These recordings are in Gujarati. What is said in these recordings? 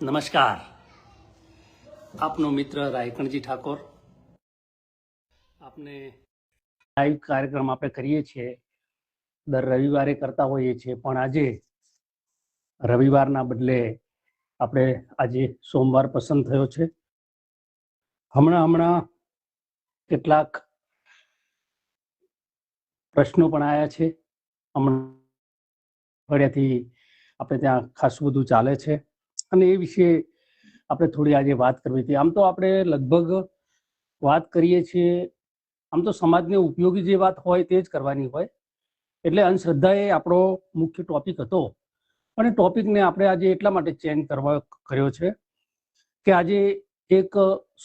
નમસ્કાર, આપનો મિત્ર રાયકણજી ઠાકોર. આપને લાઈવ કાર્યક્રમ આપણે કરીએ છીએ, દર રવિવારે કરતા હોઈએ છીએ, પણ આજે રવિવારના બદલે આપણે આજે સોમવાર પસંદ થયો છે. હમણાં કેટલાક પ્રશ્નો પણ આવ્યા છે. અઠવાડિયાથી આપણે ત્યાં ખાસું બધું ચાલે છે અને એ વિશે આપણે થોડી આજે વાત કરવી હતી. આમ તો આપણે લગભગ વાત કરીએ છીએ, આમ તો સમાજને ઉપયોગી જે વાત હોય તે જ કરવાની હોય, એટલે અંધશ્રદ્ધા એ આપણો મુખ્ય ટોપિક હતો. અને ટોપિકને આપણે આજે એટલા માટે ચેન્જ કર્યો છે કે આજે એક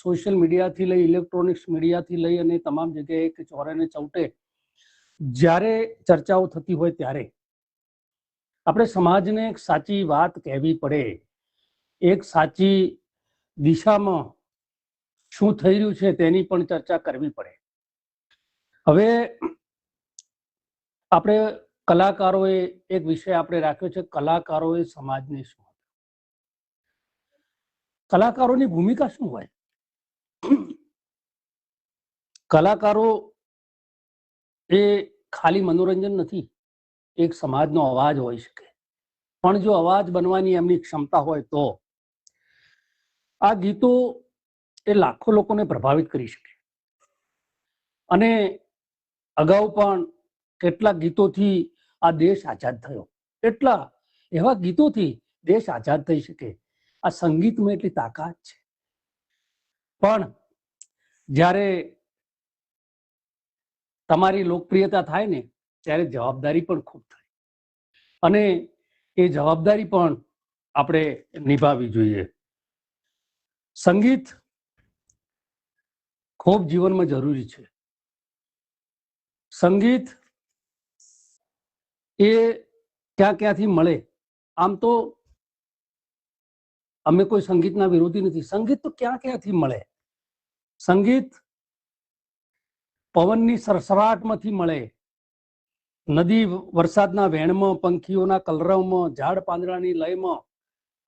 સોશિયલ મીડિયાથી લઈ, ઇલેક્ટ્રોનિક્સ મીડિયાથી લઈ અને તમામ જગ્યાએ એક ચોરે ને ચૌટે જ્યારે ચર્ચાઓ થતી હોય ત્યારે આપણે સમાજને એક સાચી વાત કહેવી પડે, એક સાચી દિશામાં શું થઈ રહ્યું છે તેની પણ ચર્ચા કરવી પડે. હવે આપણે કલાકારોએ એક વિષય આપણે રાખ્યો છે, કલાકારોએ સમાજને શું, કલાકારોની ભૂમિકા શું હોય. કલાકારો એ ખાલી મનોરંજન નથી, એક સમાજનો અવાજ હોઈ શકે. પણ જો અવાજ બનવાની એમની ક્ષમતા હોય તો આ ગીતો એ લાખો લોકોને પ્રભાવિત કરી શકે. અને અગાઉ પણ કેટલાક ગીતોથી આ દેશ આઝાદ થયો, એટલા એવા ગીતોથી દેશ આઝાદ થઈ શકે. આ સંગીતમાં એટલી તાકાત છે. પણ જ્યારે તમારી લોકપ્રિયતા થાય ને ત્યારે જવાબદારી પણ ખૂબ થાય, અને એ જવાબદારી પણ આપણે નિભાવવી જોઈએ. સંગીત ખૂબ જીવનમાં જરૂરી છે. સંગીત એ ક્યાંથી મળે. આમ તો અમે કોઈ સંગીતના વિરોધી નથી. સંગીત તો ક્યાંથી મળે. સંગીત પવનની સરસરાટમાંથી મળે, નદી વરસાદના વહેણમાં, પંખીઓના કલરવમાં, ઝાડ પાંદડાની લયમાં,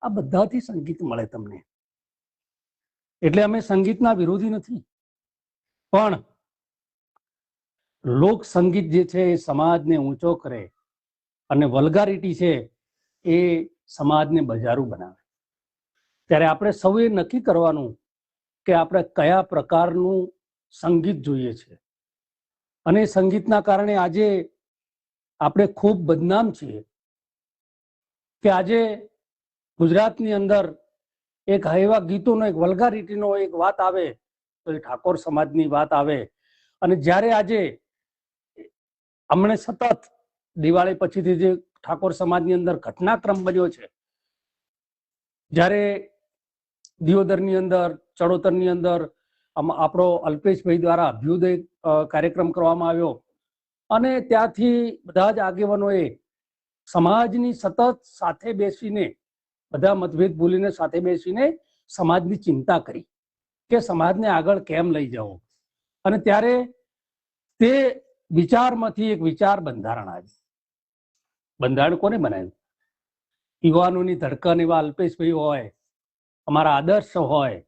આ બધાથી સંગીત મળે તમને. એટલે અમે સંગીતના વિરોધી નથી, પણ લોક સંગીત જે છે એ સમાજને ઊંચો કરે અને વલ્ગારિટી છે એ સમાજને બજારું બનાવે. ત્યારે આપણે સૌએ નક્કી કરવાનું કે આપણે કયા પ્રકારનું સંગીત જોઈએ છે. અને સંગીતના કારણે આજે આપણે ખૂબ બદનામ છીએ કે આજે ગુજરાતની અંદર એક એવા ગીતોનો, એક વલ્ગારિટીનો એક વાત આવે તો એ ઠાકોર સમાજની વાત આવે. અને જ્યારે આજે હમણે સતત દિવાળી પછીથી જે ઠાકોર સમાજની અંદર ઘટનાક્રમ બન્યો છે, જ્યારે દિયોદરની અંદર, ચડોતરની અંદર આપણો અલ્પેશભાઈ દ્વારા અભ્યુદય કાર્યક્રમ કરવામાં આવ્યો, અને ત્યાંથી બધા જ આગેવાનોએ સમાજની સતત સાથે બેસીને, બધા મતભેદ ભૂલીને સાથે બેસીને સમાજની ચિંતા કરી કે સમાજને આગળ કેમ લઈ જવો. અને ત્યારે તે વિચારમાંથી એક વિચાર બંધારણ આવ્યું. બંધારણ કોને બનાવ્યું? યુવાનોની ધડકન એવા અલ્પેશભાઈ હોય, અમારા આદર્શ હોય,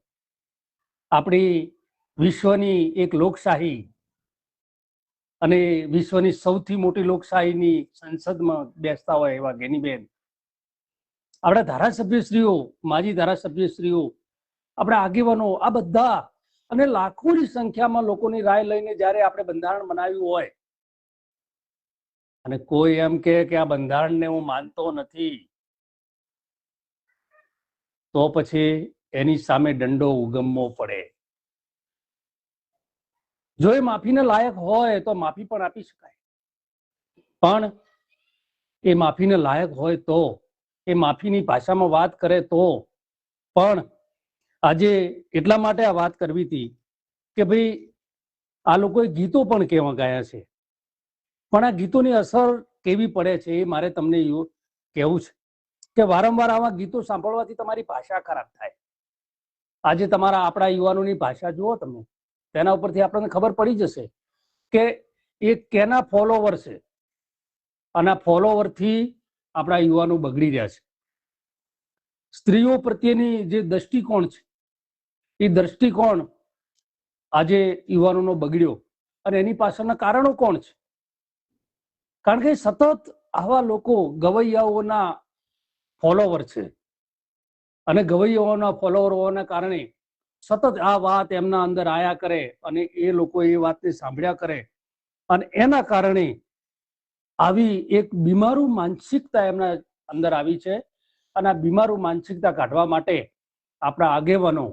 આપણી વિશ્વની એક લોકશાહી અને વિશ્વની સૌથી મોટી લોકશાહીની સંસદમાં બેસતા હોય એવા ગેનીબેન, આપણા ધારાસભ્યશ્રીઓ, માજી ધારાસભ્યશ્રીઓ, આપણા આગેવાનો, આ બધા અને લાખોની સંખ્યામાં લોકોની રાય લઈને જ્યારે આપણે બંધારણ બનાવ્યું હોય, અને કોઈ એમ કે આ બંધારણને હું માનતો નથી, તો પછી એની સામે દંડો ઉગમવો પડે. જો એ માફીને લાયક હોય તો માફી પણ આપી શકાય, પણ એ માફીને લાયક હોય તો, એ માફીની ભાષામાં વાત કરે તો. પણ આજે એટલા માટે આ વાત કરવી હતી કે ભાઈ આ લોકોએ ગીતો પણ કેવા ગાયા છે, પણ આ ગીતોની અસર કેવી પડે છે એ મારે તમને કહેવું છે કે વારંવાર આવા ગીતો સાંભળવાથી તમારી ભાષા ખરાબ થાય. આજે આપણા યુવાનોની ભાષા જુઓ તમે, તેના ઉપરથી આપણને ખબર પડી જશે કે એ કેના ફોલોવર છે, અને આ ફોલોવરથી આપણા યુવાનો બગડી રહ્યા છે. સ્ત્રીઓ પ્રત્યેની જે દ્રષ્ટિકોણ છે એ દ્રષ્ટિકોણ આજે યુવાનોનો બગડ્યો, અને એની પાછળના કારણો કોણ છે? કારણ કે સતત આવા લોકો ગવૈયાઓના ફોલોવર છે, અને ગવૈયાઓના ફોલોવર હોવાના કારણે સતત આ વાત એમના અંદર આયા કરે, અને એ લોકો એ વાતને સાંભળ્યા કરે, અને એના કારણે આવી એક બીમારું માનસિકતા એમના અંદર આવી છે. અને આ બીમારું માનસિકતા કાઢવા માટે આપણા આગેવાનો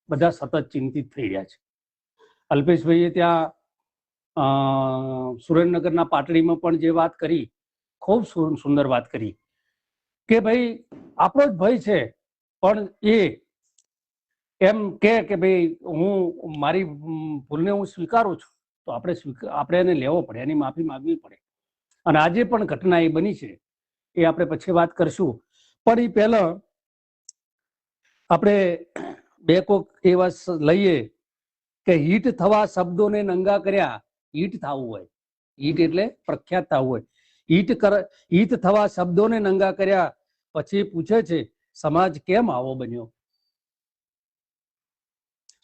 બધા સતત ચિંતિત થઈ રહ્યા છે. અલ્પેશભાઈએ ત્યાં સુરેન્દ્રનગરના પાટડીમાં પણ જે વાત કરી, ખૂબ સુંદર વાત કરી કે ભાઈ આપણો જ ભય છે, પણ એ એમ કે ભાઈ હું મારી ભૂલને હું સ્વીકારું છું, તો આપણે એને લેવો પડે, એની માફી માંગવી પડે. અને આજે પણ ઘટના એ બની છે, એ આપણે પછી વાત કરશું. પણ એ પહેલા આપણે બે કોક એવા લઈએ કે હિટ થવા શબ્દોને નંગા કર્યા. હિટ થવું હોય, હિટ એટલે પ્રખ્યાત થવું હોય. હિટ થવા શબ્દોને નંગા કર્યા પછી પૂછે છે, સમાજ કેમ આવો બન્યો?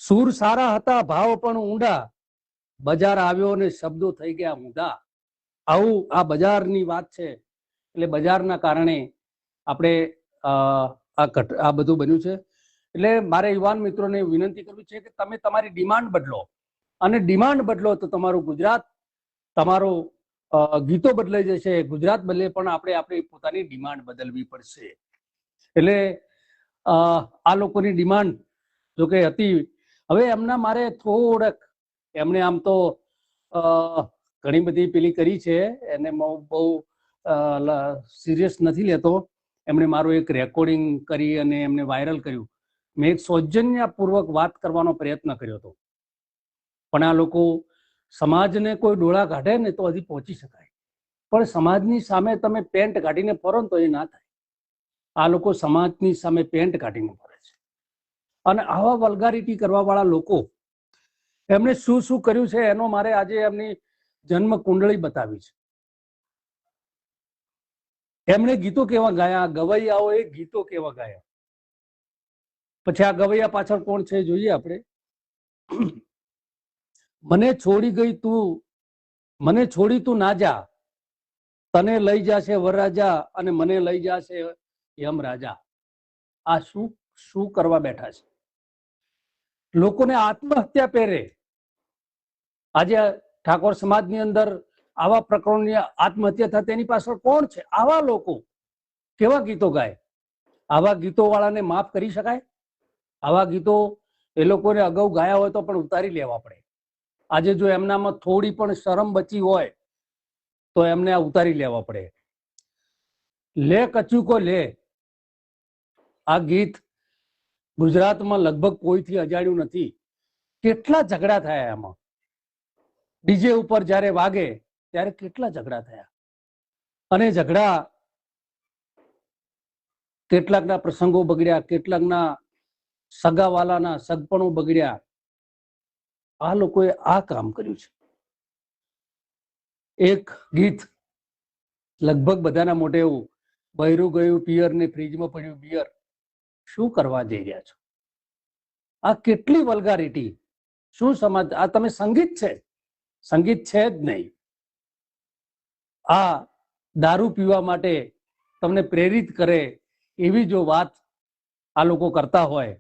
સૂર સારા હતા, ભાવ પણ ઊંડા, બજાર આવ્યો ને શબ્દો થઈ ગયા ઊંધા. આવું આ બજારની વાત છે. એટલે બજારના કારણે આપણે આ બધું બન્યું છે. એટલે મારે યુવાન મિત્રોને વિનંતી કરવી છે કે તમે તમારી ડિમાન્ડ બદલો, અને ડિમાન્ડ બદલો તો તમારું ગુજરાત, તમારો ગીતો બદલાઈ જશે, ગુજરાત બદલે, પણ આપણે આપણી પોતાની ડિમાન્ડ બદલવી પડશે. એટલે આ લોકોની ડિમાન્ડ જો કે હતી, હવે એમના મારે થોડક, એમણે આમ તો ઘણી બધી પેલી કરી છે, એને બહુ સિરિયસ નથી લેતો. એમણે મારું એક રેકોર્ડિંગ કરી અને એમને વાયરલ કર્યું. મેં એક સૌજન્યપૂર્વક વાત કરવાનો પ્રયત્ન કર્યો હતો, પણ આ લોકો સમાજને કોઈ ડોળા કાઢે ને તો હજી પહોંચી શકાય, પણ સમાજની સામે તમે પેન્ટ કાઢીને ફરો ને તો એ ના થાય. આ લોકો સમાજની સામે પેન્ટ કાઢીને ફરે છે. અને આવા વલ્ગારિટી કરવા વાળા લોકો, એમણે શું શું કર્યું છે એનો મારે આજે એમની જન્મ કુંડળી બતાવી છે. એમણે ગીતો કેવા ગાયા, ગવૈયાઓએ ગીતો કેવા ગાયા. પછી આ ગવૈયા પાછળ કોણ છે જોઈએ આપણે. મને છોડી તું ના જા, તને લઈ જાશે વરરાજા, અને મને લઈ જાશે યમ રાજા. આ શું કરવા બેઠા છે? લોકોને આત્મહત્યા પહેરે. આજે ઠાકોર સમાજની અંદર આવા પ્રકરણની આત્મહત્યા થાય તેની પાછળ કોણ છે? આવા લોકો કેવા ગીતો ગાય? આવા ગીતો વાળાને માફ કરી શકાય? આવા ગીતો એ લોકોને અગાઉ ગાયા હોય તો પણ ઉતારી લેવા પડે. આજે જો એમનામાં થોડી પણ શરમ બચી હોય તો એમને આ ઉતારી લેવા પડે. લે કચુકો લે, આ ગીત ગુજરાતમાં લગભગ કોઈથી અજાણ્યું નથી. કેટલા ઝઘડા થયા એમાં. ડીજે ઉપર જ્યારે વાગે ત્યારે કેટલા ઝઘડા થયા, અને ઝઘડા કેટલાકના પ્રસંગો બગડ્યા, કેટલાકના સગાવાલાના સગપણો બગડ્યા. આ લોકોએ આ કામ કર્યું છે. એક ગીત લગભગ બધાના મોઢે એવું, બૈરું ગયું પિયર ને ફ્રીજમાં પડ્યું બિયર. શું કરવા જઈ રહ્યા છો? આ કેટલી વલ્ગારિટી! શું સમાજ? આ તમે સંગીત છે? સંગીત છે જ નહીં. આ દારૂ પીવા માટે તમને પ્રેરિત કરે એવી જો વાત આ લોકો કરતા હોય,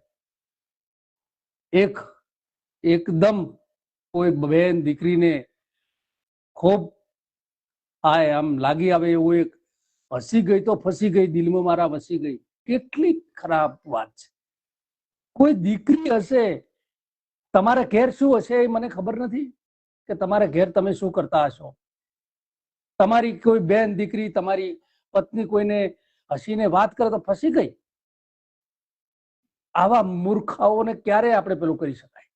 એકદમ કોઈ બેન દીકરીને ખૂબ આમ લાગી આવે એવું, એક હસી ગઈ તો ફસી ગઈ, દિલમાં મારા વસી ગઈ. કેટલી ખરાબ વાત છે. કોઈ દીકરી હશે, તમારા ઘેર શું હશે એ મને ખબર નથી કે તમારા ઘેર તમે શું કરતા હશો. તમારી કોઈ બેન દીકરી, તમારી પત્ની કોઈને હસીને વાત કરે તો ફસી ગઈ. આવા મૂર્ખાઓને ક્યારે આપણે પેલું કરી શકાય?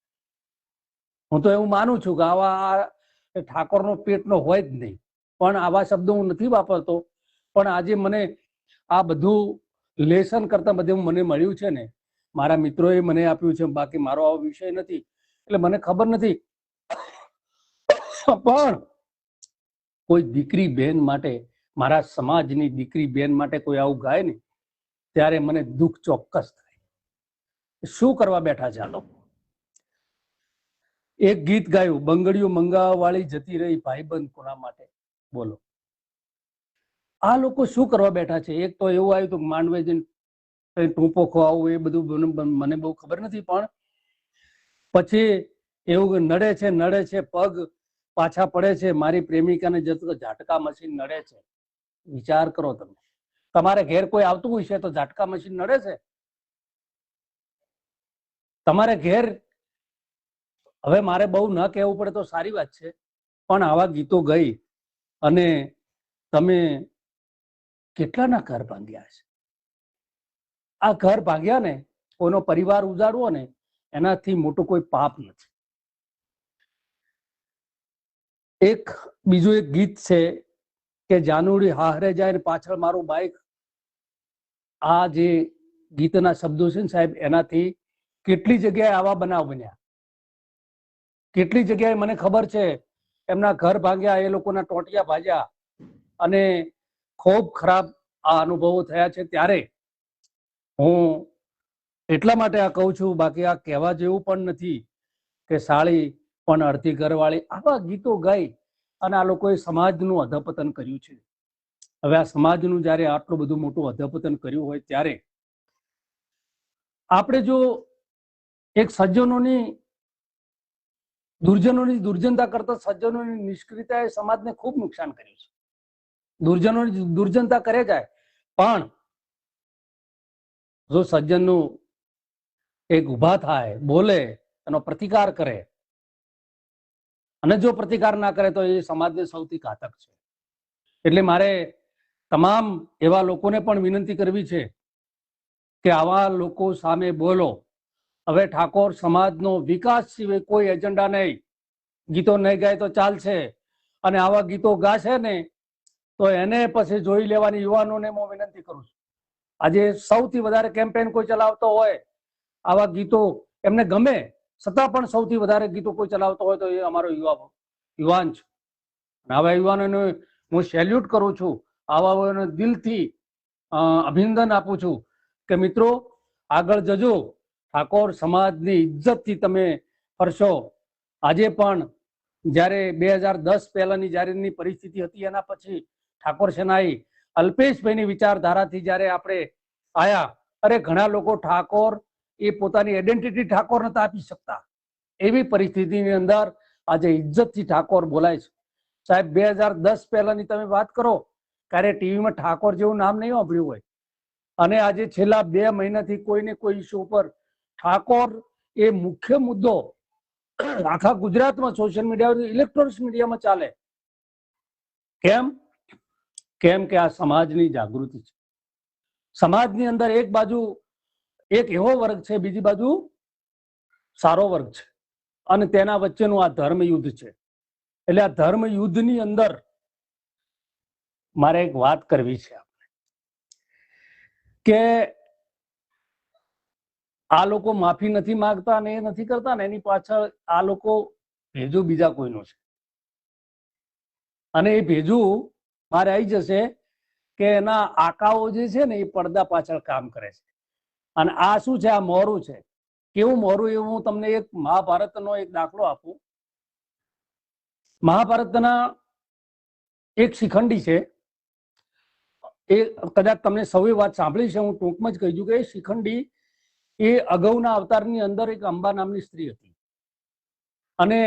હું તો એવું માનું છું કે આવા ઠાકોરનો પેટનો હોય જ નહીં. પણ આવા શબ્દો હું નથી વાપરતો, પણ આજે મને આ બધું લેસન કરતા બધું મને મળ્યું છે ને, મારા મિત્રોએ મને આપ્યું છે, બાકી મારો આવો વિષય નથી એટલે મને ખબર નથી. પણ કોઈ દીકરી બેન માટે, મારા સમાજની દીકરી બેન માટે કોઈ આવું ગાય ને ત્યારે મને દુઃખ ચોક્કસ થાય. શું કરવા બેઠા છે આ લોકો? એક ગીત ગાયું, બંગડીયું મંગાવવા વાળી જતી રહી ભાઈબંધ કોના માટે, બોલો આ લોકો શું કરવા બેઠા છે? એક તો એવું આવ્યું હતું માંડવે જઈને ટૂંપો ખોવાવું, એ બધું મને બહુ ખબર નથી, પણ પછી એવું નડે છે પગ પાછા પડે છે, મારી પ્રેમિકાને જતો ઝાટકા મશીન નડે છે. વિચાર કરો તમે, તમારે ઘેર કોઈ આવતું હોય છે તો ઝાટકા મશીન નડે છે તમારે ઘેર? હવે મારે બહુ ન કહેવું પડે તો સારી વાત છે, પણ આવા ગીતો ગઈ અને તમે કેટલાના ઘર ભાંગ્યા છે? આ ઘર ભાંગ્યા ને, કોઈનો પરિવાર ઉજાડવો ને, એનાથી મોટું કોઈ પાપ નથી. એક બીજું એક ગીત છે કે જાનુડી હાહરે જાય ને પાછળ મારું બાઈક. આ જે ગીતના શબ્દો છે ને સાહેબ, એનાથી કેટલી જગ્યાએ આવા બનાવ બન્યા, કેટલી જગ્યાએ મને ખબર છે એમના ઘર ભાંગ્યા, એ લોકોના ટોટિયા ભાજ્યા અને ખૂબ ખરાબ આ અનુભવો થયા છે. ત્યારે હું એટલા માટે આ કહું છું, બાકી આ કહેવા જેવું પણ નથી કે સાળી પણ અડધી ઘરવાળી. આવા ગીતો ગાઈ અને આ લોકોએ સમાજનું અધપતન કર્યું છે. હવે આ સમાજનું જ્યારે આટલું બધું મોટું અધપતન કર્યું હોય, ત્યારે આપણે જો એક સજ્જનોની દુર્જનતા કરતા સજ્જનોની નિષ્ક્રિયતાએ સમાજને ખૂબ નુકસાન કર્યું છે. દુર્જનોની દુર્જનતા કરે જાય, પણ જો સજ્જનનું એક ઉભા થાય, બોલે, એનો પ્રતિકાર કરે, અને જો પ્રતિકાર ના કરે તો એ સમાજને સૌથી ઘાતક છે. એટલે મારે તમામ એવા લોકોને પણ વિનંતી કરવી છે કે આવા લોકો સામે બોલો. હવે ઠાકોર સમાજનો વિકાસ સિવાય કોઈ એજન્ડા નહીં. ગીતો નહીં ગાય તો ચાલશે, અને આવા ગીતો ગાશે ને તો એને પછી જોઈ લેવાની યુવાનોને હું વિનંતી કરું છું. આજે સૌથી વધારે કેમ્પેન કોઈ ચલાવતો હોય, આવા ગીતો એમને ગમે છતાં પણ સૌથી વધારે ગીતો કોઈ ચલાવતો હોય તો એ અમારો યુવાન છે. આવા યુવાનોને હું સેલ્યુટ કરું છું, આવા દિલથી અભિનંદન આપું છું કે મિત્રો આગળ જજો, ઠાકોર સમાજની ઇજ્જતથી તમે ફરશો. આજે પણ જ્યારે 2010 પહેલાની જ્યારે પરિસ્થિતિ હતી, એના પછી ઠાકોર સેનાઈ અલ્પેશભાઈની વિચારધારાથી જ્યારે આપણે આયા, અરે ઘણા લોકો ઠાકોર એ પોતાની આઈડેન્ટિટી ઠાકોર નતા આપી શકતા, એવી પરિસ્થિતિની અંદર આજે ઇજ્જતથી ઠાકોર બોલાય છે. સાહેબ 2010 પહેલાની તમે વાત કરો, ક્યારે ટીવીમાં ઠાકોર જેવું નામ નહીં સાંભળ્યું હોય, અને આજે છેલ્લા 2 મહિનાથી કોઈને કોઈ ઇસ્યુ ઉપર ઠાકોર એ મુખ્ય મુદ્દો આખા ગુજરાતમાં સોશિયલ મીડિયા, ઇલેક્ટ્રોનિક્સ મીડિયામાં ચાલે. કેમ કે આ સમાજની જાગૃતિ છે. સમાજની અંદર એક બાજુ એક એવો વર્ગ છે, બીજી બાજુ સારો વર્ગ છે, અને તેના વચ્ચેનું આ ધર્મ યુદ્ધ છે. એટલે આ ધર્મ યુદ્ધની અંદર મારે એક વાત કરવી છે આપણે, કે આ લોકો માફી નથી માંગતા ને એ નથી કરતા ને, એની પાછળ આ લોકો ભેજું બીજા કોઈનું છે, અને એ ભેજું મારે આવી જશે કે એના આકાઓ જે છે ને એ પડદા પાછળ કામ કરે છે. અને આ શું છે? આ મોરું છે. કેવું મોરું? એવું હું તમને એક મહાભારતનો એક દાખલો આપું. મહાભારતના એક શિખંડી છે, એ કદાચ તમને સૌએ વાત સાંભળી છે, હું ટૂંકમાં જ કહી દઉં કે એ શિખંડી એ અગાઉના અવતારની અંદર એક અંબા નામની સ્ત્રી હતી, અને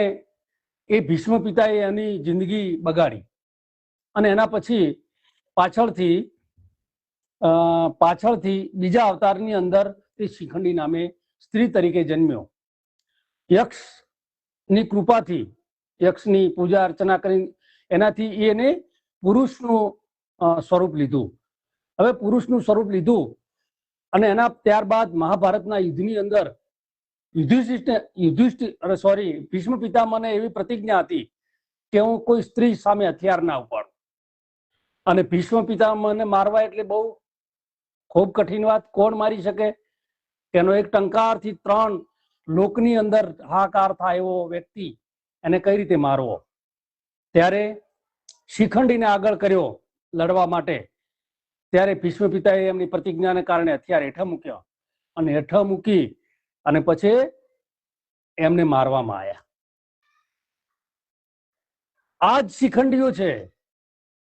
એ ભીષ્મ પિતાએ એની જિંદગી બગાડી, અને એના પછી પાછળથી બીજા અવતારની અંદર તે શિખંડી નામે સ્ત્રી તરીકે જન્મ્યો. યક્ષની કૃપાથી, યક્ષની પૂજા અર્ચના કરી એનાથી એને પુરુષનું સ્વરૂપ લીધું. હવે પુરુષનું સ્વરૂપ લીધું, અને એના ત્યારબાદ મહાભારતના યુદ્ધની અંદર ભીષ્મ પિતામહને એવી પ્રતિજ્ઞા હતી કે હું કોઈ સ્ત્રી સામે હથિયાર ના ઉપાડું. અને ભીષ્મ પિતામહને મારવા એટલે બહુ ખૂબ કઠિન વાત. કોણ મારી શકે? તેનો એક ટંકારથી 3 લોકની અંદર હાહાકાર થાય એવો વ્યક્તિ, એને કઈ રીતે મારવો? ત્યારે શિખંડીને આગળ કર્યો લડવા માટે. ત્યારે ભીષ્મ પિતાએ એમની પ્રતિજ્ઞાને કારણે હથિયાર હેઠા મૂક્યા અને હેઠા મૂકી અને પછી એમને મારવામાં આવ્યા. આ જ શિખંડીઓ છે.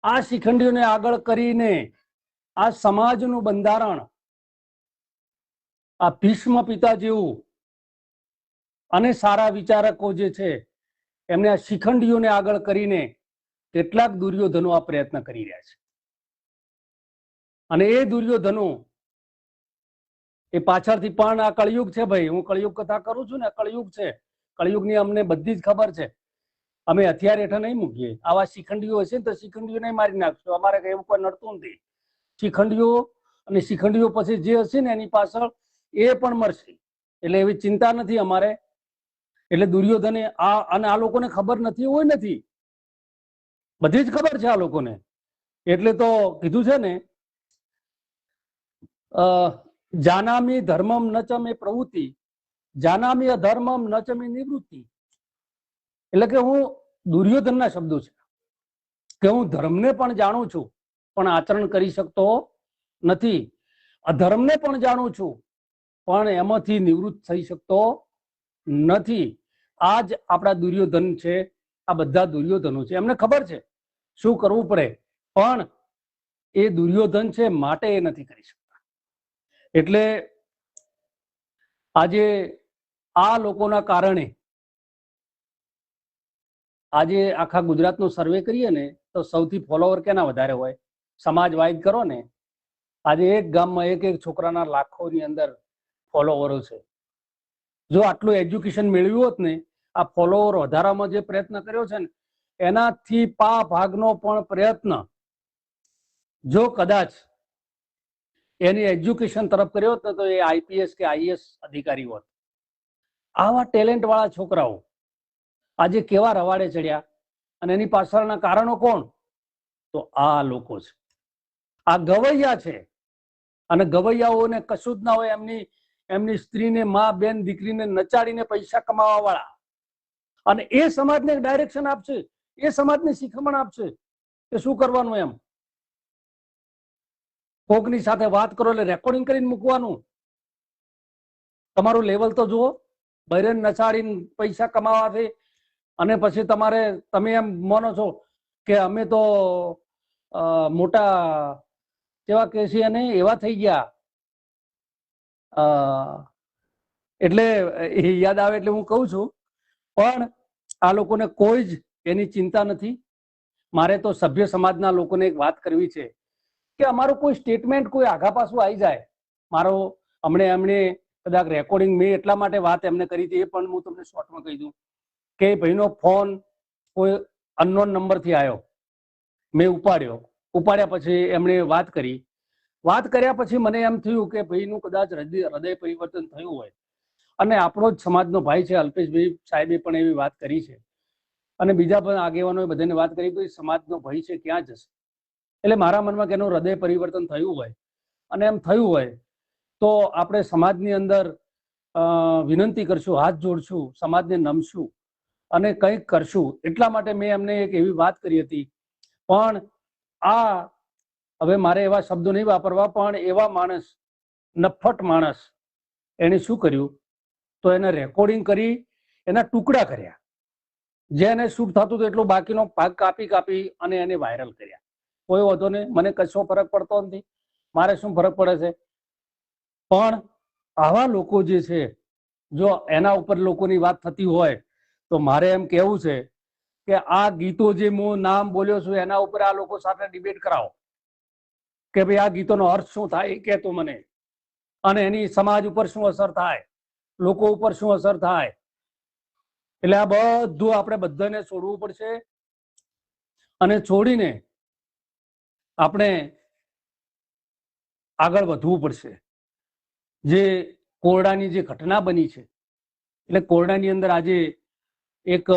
આ શિખંડીઓને આગળ કરીને આ સમાજનું બંધારણ આ ભીષ્મ પિતા જેવું અને સારા વિચારકો જે છે એમને આ શિખંડીઓને આગળ કરીને કેટલાક દુર્યોધનો આ પ્રયત્ન કરી રહ્યા છે. અને એ દુર્યોધનો એ પાછળથી પણ આ કળિયુગ છે ભાઈ, હું કળિયુગ કથા કરું છું ને, કળિયુગ છે. કળિયુગની અમને બધી જ ખબર છે. અમે હથિયાર હેઠળ નહીં મૂકીએ. આવા શિખંડીઓ હશે ને તો શિખંડીઓને મારી નાખશું, અમારે કઈ એવું કોઈ નડતું નથી. શિખંડીઓ અને શિખંડીઓ પછી જે હશે ને એની પાછળ એ પણ મરશે, એટલે એવી ચિંતા નથી અમારે. એટલે દુર્યોધને અને આ લોકોને ખબર નથી હોય નથી, બધી જ ખબર છે આ લોકોને. એટલે તો કીધું છે ને જાનામી ધર્મમ ન ચ મે પ્રવૃત્તિ, જાનામી અધર્મમ ન ચ મે નિવૃત્તિ. એટલે કે હું દુર્યોધનના શબ્દો છે કે હું ધર્મને પણ જાણું છું પણ આચરણ કરી શકતો નથી, અધર્મને પણ જાણું છું પણ એમાંથી નિવૃત્ત થઈ શકતો નથી. આ જ આપણા દુર્યોધન છે. આ બધા દુર્યોધનો છે, એમને ખબર છે શું કરવું પડે, પણ એ દુર્યોધન છે માટે એ નથી કરી શકતા. એટલે આજે આ લોકોના કારણે આજે આખા ગુજરાતનો સર્વે કરીએ ને તો સૌથી ફોલોવર કેના વધારે હોય, સમાજ વાઇઝ કરો ને, આજે એક ગામમાં એક એક છોકરાના લાખોની અંદર ફોલોવરો છે. જો આટલું એજ્યુકેશન મેળવ્યું હોત ને, આ ફોલોવર વધારવામાં જે પ્રયત્ન કર્યો છે ને એનાથી ભાગનો પણ પ્રયત્ન જો કદાચ એની એજ્યુકેશન તરફ કર્યો હોત ને તો એ આઈપીએસ કે આઈએસ અધિકારી હોત. આવા ટેલેન્ટ વાળા છોકરાઓ આજે કેવા રવાડે ચડ્યા, અને એની પાછળના કારણો કોણ? તો આ લોકો છે, આ ગવૈયા છે. અને ગવૈયાઓને કશું જ ના હોય, એમની સ્ત્રીને, મા, બેન, દીકરીને નચાડીને પૈસા કમાવા વાળા, અને એ સમાજને ડાયરેક્શન આપશે, એ સમાજને શિખામણ આપશે કે શું કરવાનું. એમ કોકની સાથે વાત કરો એટલે રેકોર્ડિંગ કરીને મૂકવાનું. તમારું લેવલ તો જુઓ. બૈરન નચાડીને પૈસા કમાવાથી અને પછી તમે એમ માનો છો કે અમે તો મોટા કેવા કે છે અને એવા થઈ ગયા. એટલે એ યાદ આવે એટલે હું કહું છું, પણ આ લોકોને કોઈ જ એની ચિંતા નથી. મારે તો સભ્ય સમાજના લોકોને એક વાત કરવી છે કે અમારું કોઈ સ્ટેટમેન્ટ કોઈ આઘા પાછું આવી જાય. એમણે કદાચ રેકોર્ડિંગ મેં એટલા માટે વાત એમને કરી હતી, એ પણ હું તમને શોર્ટમાં કહી દઉં કે ભાઈનો ફોન કોઈ અનનોન નંબરથી આવ્યો, મેં ઉપાડ્યા પછી એમણે વાત કર્યા પછી મને એમ થયું કે ભાઈનું કદાચ હૃદય પરિવર્તન થયું હોય. અને આપણો જ સમાજનો ભાઈ છે અલ્પેશભાઈ સાહેબે પણ એવી વાત કરી છે, અને બીજા પણ આગેવાનોએ બધાને વાત કરી કે સમાજનો ભાઈ છે ક્યાં જશે. એટલે મારા મનમાં કે એનું હૃદય પરિવર્તન થયું હોય, અને એમ થયું હોય તો આપણે સમાજની અંદર વિનંતી કરશું, હાથ જોડશું, સમાજને નમશું અને કંઈક કરશું. એટલા માટે મેં એમને એક એવી વાત કરી હતી. પણ હવે મારે એવા શબ્દો નહીં વાપરવા, પણ એવા માણસ, નફ્ફટ માણસ, એને શું કર્યું તો એને રેકોર્ડિંગ કરી એના ટુકડા કર્યા. જેને શૂટ થતું હતું એટલો બાકીનો ભાગ કાપી અને એને વાયરલ કર્યા. કોઈ વાંધો નહીં, મને કશો ફરક પડતો નથી, મારે શું ફરક પડે છે. પણ આવા લોકો જે છે, જો એના ઉપર લોકોની વાત થતી હોય તો મારે એમ કહેવું છે કે આ ગીતો જે હું નામ બોલ્યો છું એના ઉપર આ લોકો સાથે ડિબેટ કરાવો કે ભાઈ આ ગીતોનો અર્થ શું થાય એ કહેતો મને, અને એની સમાજ ઉપર શું અસર થાય, લોકો ઉપર શું અસર થાય. એટલે આ બધું આપણે બધાને છોડવું પડશે, અને છોડીને આપણે આગળ વધવું પડશે. જે કોરડાની જે ઘટના બની છે, એટલે કોરડાની અંદર આજે એક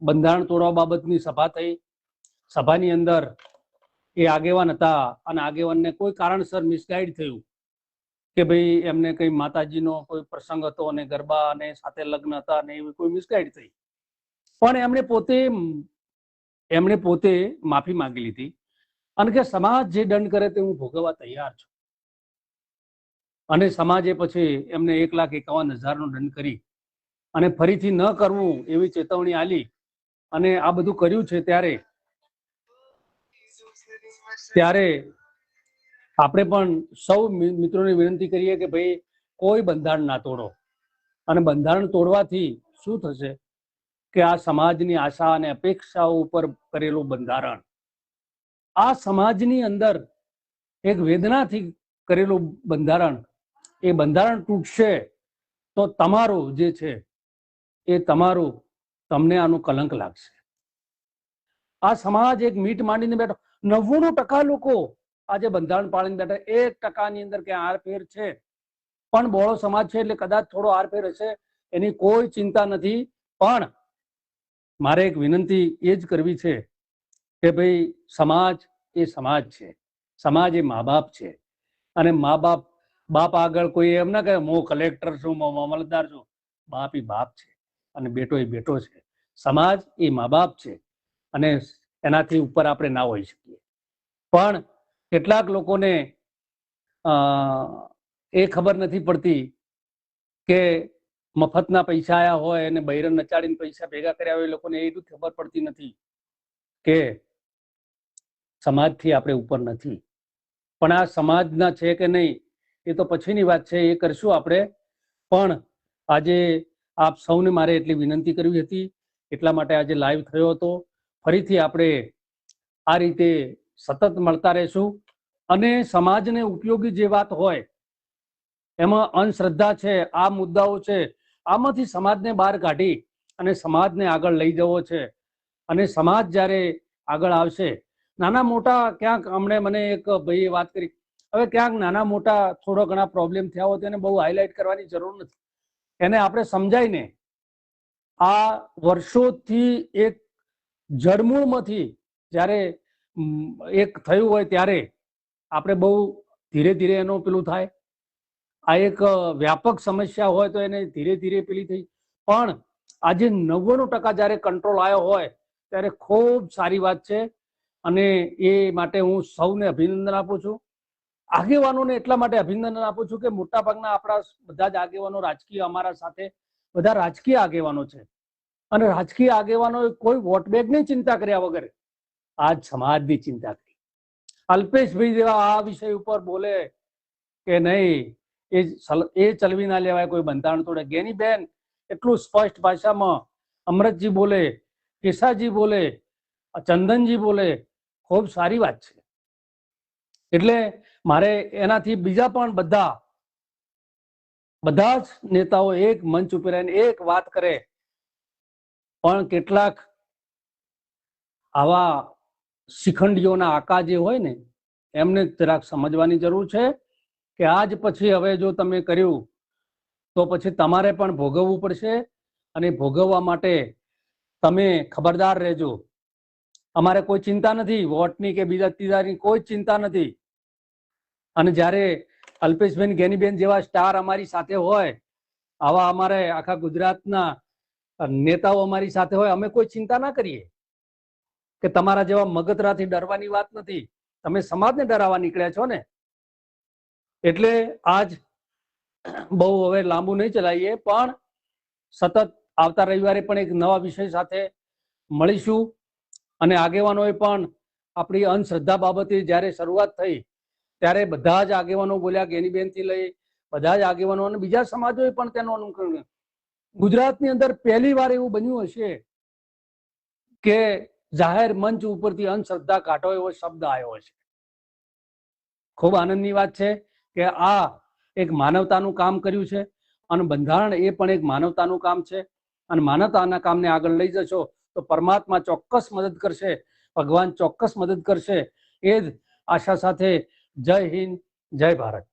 બંધારણ તોડવા બાબતની સભા થઈ. સભાની અંદર એ આગેવાન હતા અને આગેવાનને કોઈ કારણસર મિસગાઈડ થયું કે ભાઈ એમને કઈ માતાજીનો કોઈ પ્રસંગ હતો અને ગરબા અને સાથે લગ્ન હતા અને એવી કોઈ મિસગાઈડ થઈ. પણ એમણે પોતે માફી માંગી લીધી અને કે સમાજ જે દંડ કરે તે હું ભોગવવા તૈયાર છું. અને સમાજે પછી એમને 1,51,000 દંડ કરી અને ફરીથી ન કરવું એવી ચેતવણી આલી અને આ બધું કર્યું છે. ત્યારે આપણે પણ સૌ મિત્રોને વિનંતી કરીએ કે ભાઈ કોઈ બંધારણ ના તોડો. અને બંધારણ તોડવાથી શું થશે કે આ સમાજની આશા અને અપેક્ષાઓ ઉપર કરેલું બંધારણ, આ સમાજની અંદર એક વેદનાથી કરેલું બંધારણ, એ બંધારણ તૂટશે તો તમારું જે છે એ તમારું તમને આનું કલંક લાગશે. આ સમાજ એક મીટ માંડીને બેઠો. 99% લોકો આજે બંધારણ પાળીને બેઠા. 1% અંદર ક્યાં આરફેર છે, પણ બોળો સમાજ છે એટલે કદાચ થોડો આરફેર હશે, એની કોઈ ચિંતા નથી. પણ મારે એક વિનંતી એ જ કરવી છે કે ભાઈ સમાજ એ સમાજ છે, સમાજ એ મા બાપ છે. અને મા બાપ આગળ કોઈ એમ ના કહે હું કલેક્ટર છું, હું મામલતદાર છું. બાપ એ બાપ છે અને બેટો એ બેટો છે. સમાજ એ મા બાપ છે અને એનાથી ઉપર આપણે ના હોઈ શકીએ. પણ કેટલાક લોકોને એ ખબર નથી પડતી કે મફતના પૈસા આયા હોય અને બૈરન નચાડીને પૈસા ભેગા કર્યા હોય, એ લોકોને એ ખબર પડતી નથી કે સમાજથી આપણે ઉપર નથી. પણ આ સમાજના છે કે નહીં એ તો પછીની વાત છે, એ કરશું આપણે. પણ આજે આપ સૌને મારે એટલી વિનંતી કરવી હતી, એટલા માટે આજે લાઈવ થયો હતો. ફરીથી આપણે આ રીતે સતત મળતા રહેશું અને સમાજને ઉપયોગી જે વાત હોય એમાં અંધશ્રદ્ધા છે, આ મુદ્દાઓ છે, આમાંથી સમાજને બહાર કાઢી અને સમાજને આગળ લઈ જવો છે. અને સમાજ જ્યારે આગળ આવશે, નાના મોટા ક્યાંક હમણે મને એક ભાઈએ વાત કરી, હવે ક્યાંક નાના મોટા થોડો ઘણા પ્રોબ્લેમ થયા હોય તો એને બહુ હાઇલાઇટ કરવાની જરૂર નથી. એને આપણે સમજાઈને આ વર્ષોથી એક જડમૂળમાંથી જ્યારે એક થયું હોય ત્યારે આપણે બહુ ધીરે ધીરે એનું પેલું થાય. આ એક વ્યાપક સમસ્યા હોય તો એને ધીરે ધીરે પેલી થઈ. પણ આજે 99% જ્યારે કંટ્રોલ આવ્યો હોય ત્યારે ખૂબ સારી વાત છે. અને એ માટે હું સૌને અભિનંદન આપું છું. આગેવાનોને એટલા માટે અભિનંદન આપું છું કે મોટાભાગના આપણા બધા જ આગેવાનો રાજકીય, અમારા સાથે બધા રાજકીય આગેવાનો છે. અને રાજકીય આગેવાનો કોઈ વોટ બેંકની ચિંતા કર્યા વગર આજ સમાજની ચિંતા કરી. અલ્પેશભાઈ જેવા આ વિષય ઉપર બોલે કે નહીં એ ચલવી ના લેવાય, કોઈ બંધારણ તોડે. ગેનીબેન એટલું સ્પષ્ટ ભાષામાં, અમૃતજી બોલે, કેશાજી બોલે, ચંદનજી બોલે, ખૂબ સારી વાત છે. એટલે મારે એનાથી બીજા પણ બધા જ નેતાઓ એક મંચ ઉપર આવીને એક વાત કરે. પણ કેટલાક આવા શિખંડીઓના આકા જે હોય ને એમને જરાક સમજવાની જરૂર છે કે આજ પછી હવે જો તમે કર્યું તો પછી તમારે પણ ભોગવવું પડશે. અને ભોગવવા માટે તમે ખબરદાર રહેજો. અમારે કોઈ ચિંતા નથી વોટની કે બીજા ત્રીજાની, કોઈ ચિંતા નથી. અને જ્યારે અલ્પેશબેન, ગેનીબેન જેવા સ્ટાર અમારી સાથે હોય, આવા અમારે આખા ગુજરાતના નેતાઓ અમારી સાથે હોય, અમે કોઈ ચિંતા ના કરીએ. કે તમારા જેવા મગતરાથી ડરવાની વાત નથી, તમે સમાજને ડરાવવા નીકળ્યા છો ને. એટલે આજ બહુ હવે લાંબુ નહીં ચલાવીએ, પણ સતત આવતા રવિવારે પણ એક નવા વિષય સાથે મળીશું. અને આગેવાનોએ પણ આપણી અંધશ્રદ્ધા બાબતે જ્યારે શરૂઆત થઈ ત્યારે બધા જ આગેવાનો બોલ્યા, ગેનીબેનથી લઈ બધા જ આગેવાનો અને બીજા સમાજોએ પણ તેનું અનુકરણ. ગુજરાતની અંદર પહેલી વાર એવું બન્યું હશે કે જાહેર મંચ ઉપરથી અંધશ્રદ્ધા કાઢો એવો શબ્દ આવ્યો હશે. ખૂબ આનંદની વાત છે કે આ એક માનવતાનું કામ કર્યું છે અને બંધારણ એ પણ એક માનવતાનું કામ છે. અને માનવતાના કામને આગળ લઈ જશો તો પરમાત્મા ચોક્કસ મદદ કરશે, ભગવાન ચોક્કસ મદદ કરશે. એ જ આશા સાથે જય હિન્દ, જય ભારત.